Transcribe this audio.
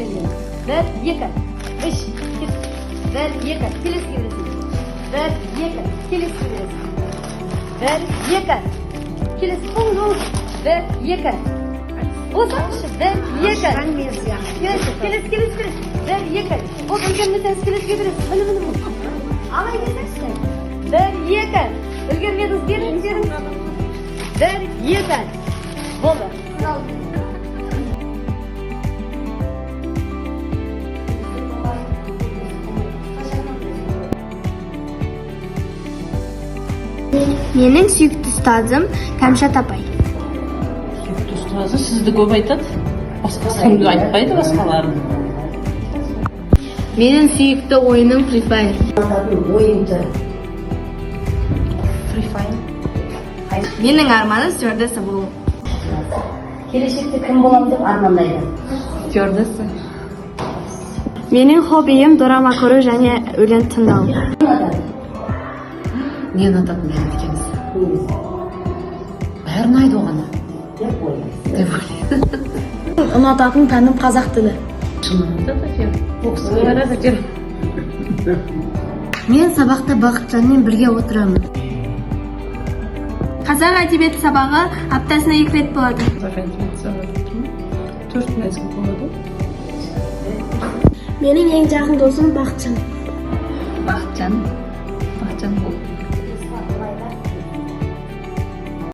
келесің. 1, 2, 3, 1, 2, келесі келесің. 1, 2, келесі келесің. 1, 2, келесі болды. 1, 2. Босаңшы, 1, 2. Келесі. 1, 2. Ол үлгермесеңіз келесіге бересіз. Міне. Алай келсеңші. 1, 2. Үлгермедіңіз беріңіз. 1, 2. Болды. Менің сүйікті ұстазым Кәмшат апай. Сүйікті ұстазы сізді көп айтады. Басқасını айтпайды басқаларын. Менің сүйікті ойыным Free Fire. Ойынды. Free Fire. Менің арманым стюардесса болу. Келешекте кім боламын деп армандайды? Стюардесса. Менің хоббиім драма көру және өлең тыңдау. Не ұнататын екенсіз? Бәрі ұнайды оған. Деп ойлайсыз. Деп ойлаймын. Ұнататын пәнім қазақ тілі. Шынында да жер. Боксылары жер. Мен сабақта Бақытжанмен бірге отырамын. Қазақ әдебиеті сабағы аптасына 2 рет болады. Төрт мезгіл болады. Менің ең жақын досым Бақытжан. Бақытжан.